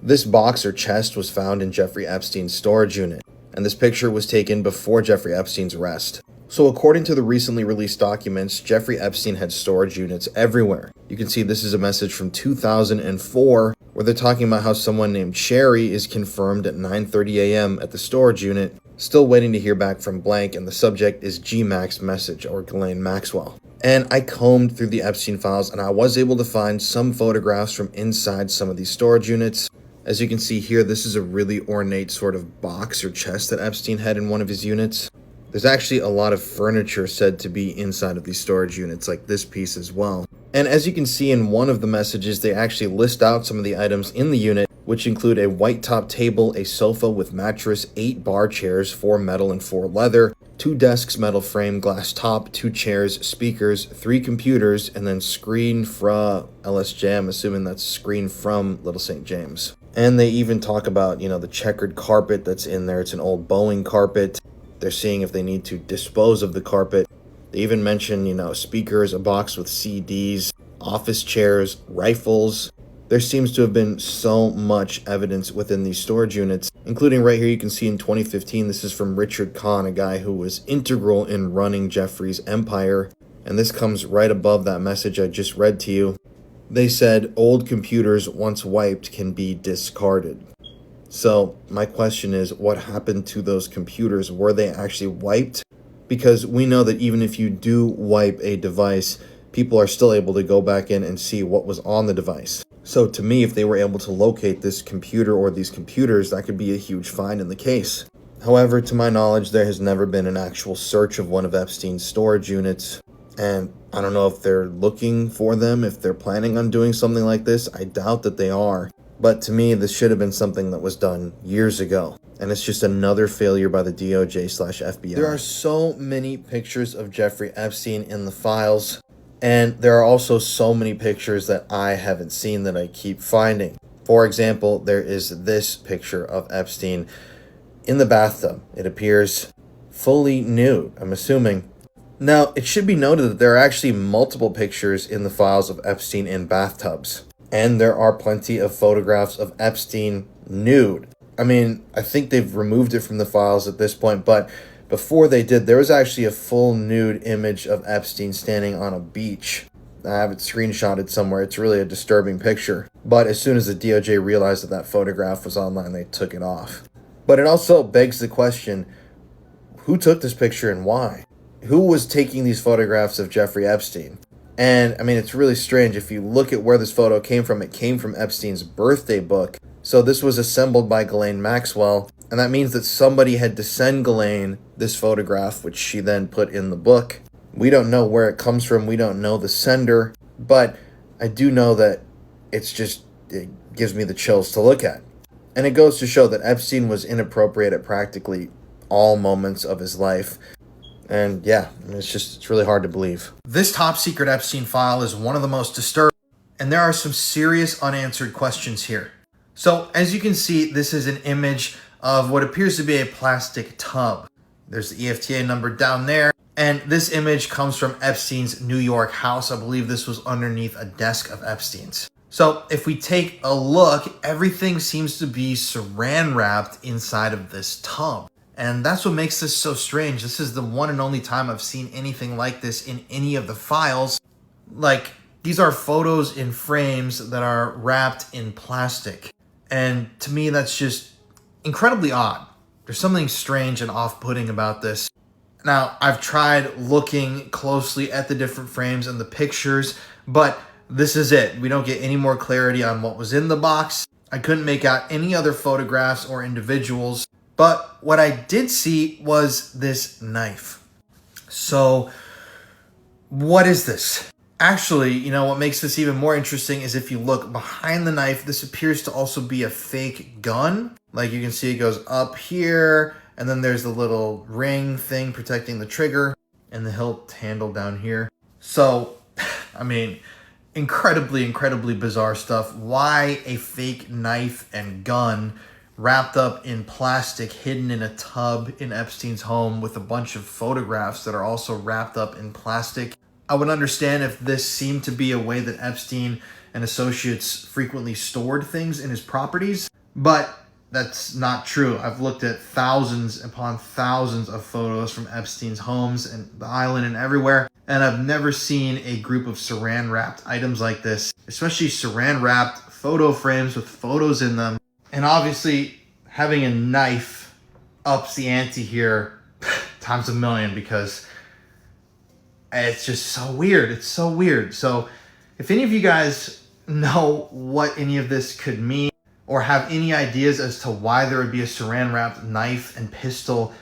This box or chest was found in Jeffrey Epstein's storage unit, and this picture was taken before Jeffrey Epstein's arrest. So according to the recently released documents, Jeffrey Epstein had storage units everywhere. You can see this is a message from 2004 where they're talking about how someone named Sherry is confirmed at 9:30 a.m. at the storage unit, still waiting to hear back from blank, and the subject is G-Max message, or Ghislaine Maxwell. And I combed through the Epstein files and I was able to find some photographs from inside some of these storage units. As you can see here, this is a really ornate sort of box or chest that Epstein had in one of his units. There's actually a lot of furniture said to be inside of these storage units, like this piece as well. And as you can see in one of the messages, they actually list out some of the items in the unit, which include a white top table, a sofa with mattress, 8 bar chairs, 4 metal and 4 leather, 2 desks, metal frame, glass top, 2 chairs, speakers, 3 computers, and then screen fra LSJ. I'm assuming that's screen from Little St. James. And they even talk about, the checkered carpet that's in there. It's an old Boeing carpet. They're seeing if they need to dispose of the carpet. They even mention, speakers, a box with CDs, office chairs, rifles. There seems to have been so much evidence within these storage units, including right here you can see in 2015, this is from Richard Kahn, a guy who was integral in running Jeffrey's empire. And this comes right above that message I just read to you. They said old computers once wiped can be discarded. So my question is, what happened to those computers? Were they actually wiped? Because we know that even if you do wipe a device, people are still able to go back in and see what was on the device. So to me, if they were able to locate this computer or these computers, that could be a huge find in the case. However, to my knowledge, there has never been an actual search of one of Epstein's storage units. And I don't know if they're looking for them, if they're planning on doing something like this. I doubt that they are. But to me, this should have been something that was done years ago. And it's just another failure by the DOJ/FBI. There are so many pictures of Jeffrey Epstein in the files. And there are also so many pictures that I haven't seen that I keep finding. For example, there is this picture of Epstein in the bathtub. It appears fully nude, I'm assuming. Now, it should be noted that there are actually multiple pictures in the files of Epstein in bathtubs. And there are plenty of photographs of Epstein nude. I mean, I think they've removed it from the files at this point, but before they did, there was actually a full nude image of Epstein standing on a beach. I have it screenshotted somewhere. It's really a disturbing picture. But as soon as the DOJ realized that that photograph was online, they took it off. But it also begs the question, who took this picture and why? Who was taking these photographs of Jeffrey Epstein? And, I mean, it's really strange. If you look at where this photo came from, it came from Epstein's birthday book. So this was assembled by Ghislaine Maxwell, and that means that somebody had to send Ghislaine this photograph, which she then put in the book. We don't know where it comes from. We don't know the sender, but I do know that it gives me the chills to look at. And it goes to show that Epstein was inappropriate at practically all moments of his life. And yeah, it's really hard to believe. This top secret Epstein file is one of the most disturbing, and there are some serious unanswered questions here. So as you can see, this is an image of what appears to be a plastic tub. There's the EFTA number down there. And this image comes from Epstein's New York house. I believe this was underneath a desk of Epstein's. So if we take a look, everything seems to be saran wrapped inside of this tub. And that's what makes this so strange. This is the one and only time I've seen anything like this in any of the files. Like, these are photos in frames that are wrapped in plastic. And to me, that's just incredibly odd. There's something strange and off-putting about this. Now, I've tried looking closely at the different frames and the pictures, but this is it. We don't get any more clarity on what was in the box. I couldn't make out any other photographs or individuals. But what I did see was this knife. So what is this? Actually, what makes this even more interesting is if you look behind the knife, this appears to also be a fake gun. Like you can see it goes up here, and then there's the little ring thing protecting the trigger and the hilt handle down here. So, I mean, incredibly bizarre stuff. Why a fake knife and gun wrapped up in plastic, hidden in a tub in Epstein's home with a bunch of photographs that are also wrapped up in plastic? I would understand if this seemed to be a way that Epstein and associates frequently stored things in his properties, but that's not true. I've looked at thousands upon thousands of photos from Epstein's homes and the island and everywhere, and I've never seen a group of saran-wrapped items like this, especially saran-wrapped photo frames with photos in them. And obviously, having a knife ups the ante here times a million, because it's just so weird. It's so weird. So if any of you guys know what any of this could mean, or have any ideas as to why there would be a saran-wrapped knife and pistol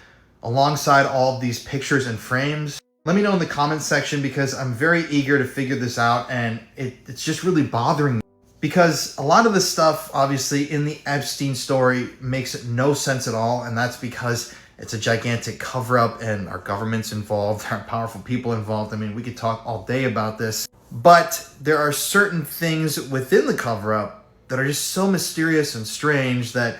alongside all of these pictures and frames, let me know in the comments section, because I'm very eager to figure this out, and it's just really bothering me. Because a lot of the stuff, obviously, in the Epstein story makes no sense at all, and that's because it's a gigantic cover-up, and our government's involved, our powerful people involved. I mean, we could talk all day about this, but there are certain things within the cover-up that are just so mysterious and strange that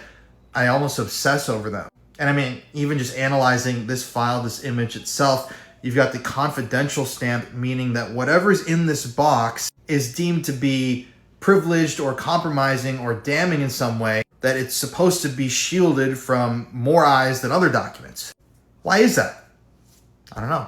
I almost obsess over them. And I mean, even just analyzing this file, this image itself, you've got the confidential stamp, meaning that whatever's in this box is deemed to be privileged or compromising or damning in some way, that it's supposed to be shielded from more eyes than other documents. Why is that? I don't know.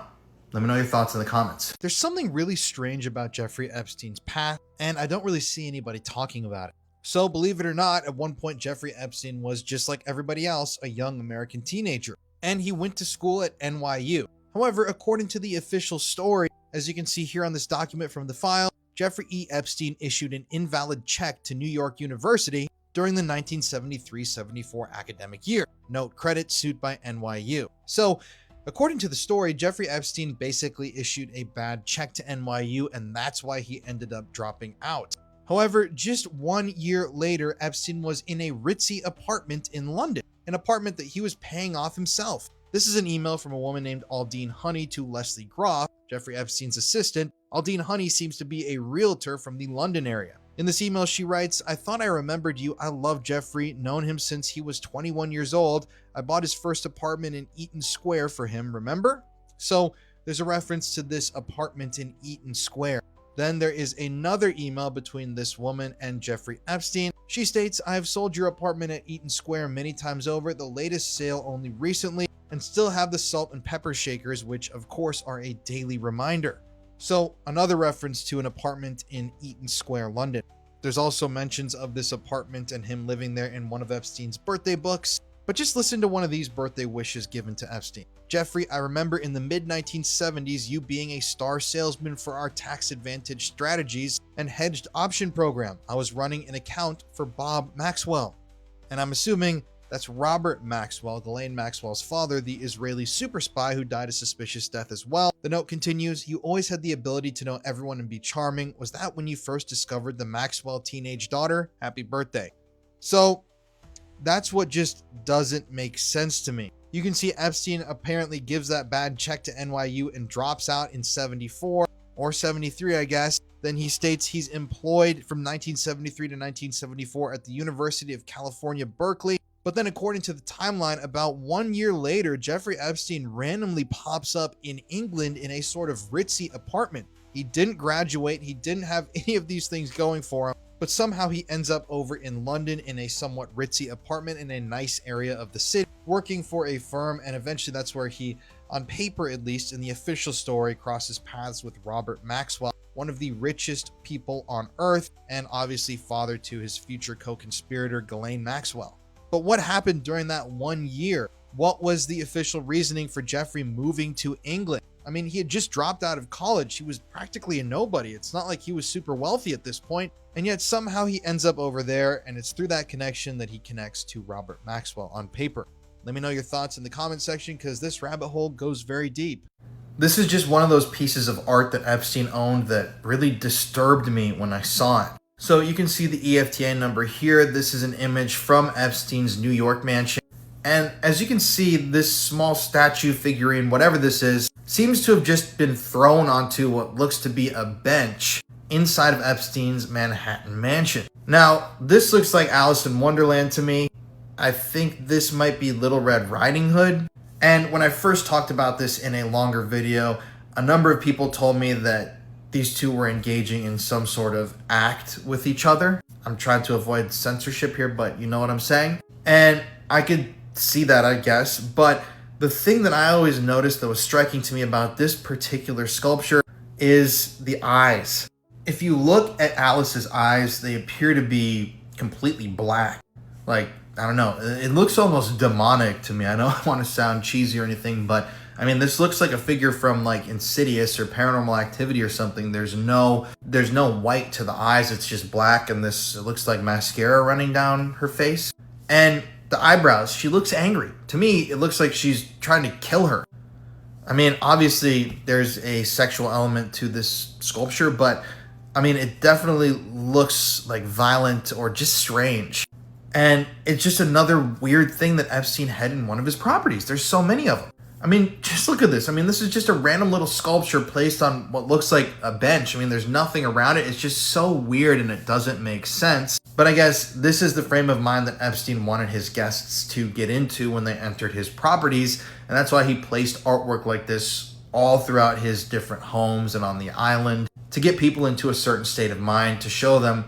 Let me know your thoughts in the comments. There's something really strange about Jeffrey Epstein's past, and I don't really see anybody talking about it. So believe it or not, at one point Jeffrey Epstein was, just like everybody else, a young American teenager, and he went to school at NYU. However, according to the official story, as you can see here on this document from the file, Jeffrey E. Epstein issued an invalid check to New York University during the 1973-74 academic year. Note, credit sued by NYU. So, according to the story, Jeffrey Epstein basically issued a bad check to NYU, and that's why he ended up dropping out. However, just 1 year later, Epstein was in a ritzy apartment in London, an apartment that he was paying off himself. This is an email from a woman named Aldine Honey to Leslie Groff, Jeffrey Epstein's assistant. Aldine Honey seems to be a realtor from the London area. In this email, she writes, "I thought I remembered you. I love Jeffrey, known him since he was 21 years old. I bought his first apartment in Eaton Square for him, remember?" So there's a reference to this apartment in Eaton Square. Then there is another email between this woman and Jeffrey Epstein. She states, "I have sold your apartment at Eaton Square many times over, the latest sale only recently, and still have the salt and pepper shakers, which of course are a daily reminder." So another reference to an apartment in Eaton Square, London. There's also mentions of this apartment and him living there in one of Epstein's birthday books. But just listen to one of these birthday wishes given to Epstein. "Jeffrey, I remember in the mid-1970s you being a star salesman for our tax advantage strategies and hedged option program. I was running an account for Bob Maxwell." And I'm assuming that's Robert Maxwell, Ghislaine Maxwell's father, the Israeli super spy who died a suspicious death as well. The note continues, "You always had the ability to know everyone and be charming. Was that when you first discovered the Maxwell teenage daughter? Happy birthday." So that's what just doesn't make sense to me. You can see Epstein apparently gives that bad check to NYU and drops out in 74 or 73, I guess. Then he states he's employed from 1973 to 1974 at the University of California, Berkeley. But then according to the timeline, about 1 year later, Jeffrey Epstein randomly pops up in England in a sort of ritzy apartment. He didn't graduate. He didn't have any of these things going for him. But somehow he ends up over in London in a somewhat ritzy apartment in a nice area of the city, working for a firm, and eventually that's where he, on paper at least, in the official story, crosses paths with Robert Maxwell, one of the richest people on earth, and obviously father to his future co-conspirator, Ghislaine Maxwell. But what happened during that 1 year? What was the official reasoning for Jeffrey moving to England? I mean, he had just dropped out of college. He was practically a nobody. It's not like he was super wealthy at this point, and yet somehow he ends up over there, and it's through that connection that he connects to Robert Maxwell on paper. Let me know your thoughts in the comment section, because this rabbit hole goes very deep. This is just one of those pieces of art that Epstein owned that really disturbed me when I saw it. So you can see the EFTA number here. This is an image from Epstein's New York mansion. And as you can see, this small statue figurine, whatever this is, seems to have just been thrown onto what looks to be a bench inside of Epstein's Manhattan mansion. Now, this looks like Alice in Wonderland to me. I think this might be Little Red Riding Hood. And when I first talked about this in a longer video, a number of people told me that these two were engaging in some sort of act with each other. I'm trying to avoid censorship here, but you know what I'm saying? And I could see that, I guess. But the thing that I always noticed that was striking to me about this particular sculpture is the eyes. If you look at Alice's eyes, they appear to be completely black. Like, I don't know, it looks almost demonic to me. I don't want to sound cheesy or anything, but I mean, this looks like a figure from like Insidious or Paranormal Activity or something. There's no white to the eyes. It's just black, and it looks like mascara running down her face. And the eyebrows, she looks angry. To me, it looks like she's trying to kill her. I mean, obviously there's a sexual element to this sculpture, but I mean, it definitely looks like violent or just strange. And it's just another weird thing that Epstein had in one of his properties. There's so many of them. I mean, just look at this. I mean, this is just a random little sculpture placed on what looks like a bench. I mean, there's nothing around it. It's just so weird and it doesn't make sense. But I guess this is the frame of mind that Epstein wanted his guests to get into when they entered his properties. And that's why he placed artwork like this all throughout his different homes and on the island to get people into a certain state of mind, to show them,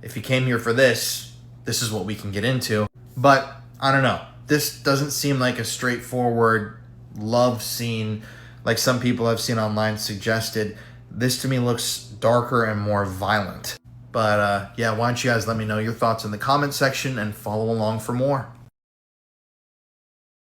if you came here for this is what we can get into. But I don't know. This doesn't seem like a straightforward love scene like some people I've seen online suggested. This to me looks darker and more violent. But yeah, why don't you guys let me know your thoughts in the comment section and follow along for more.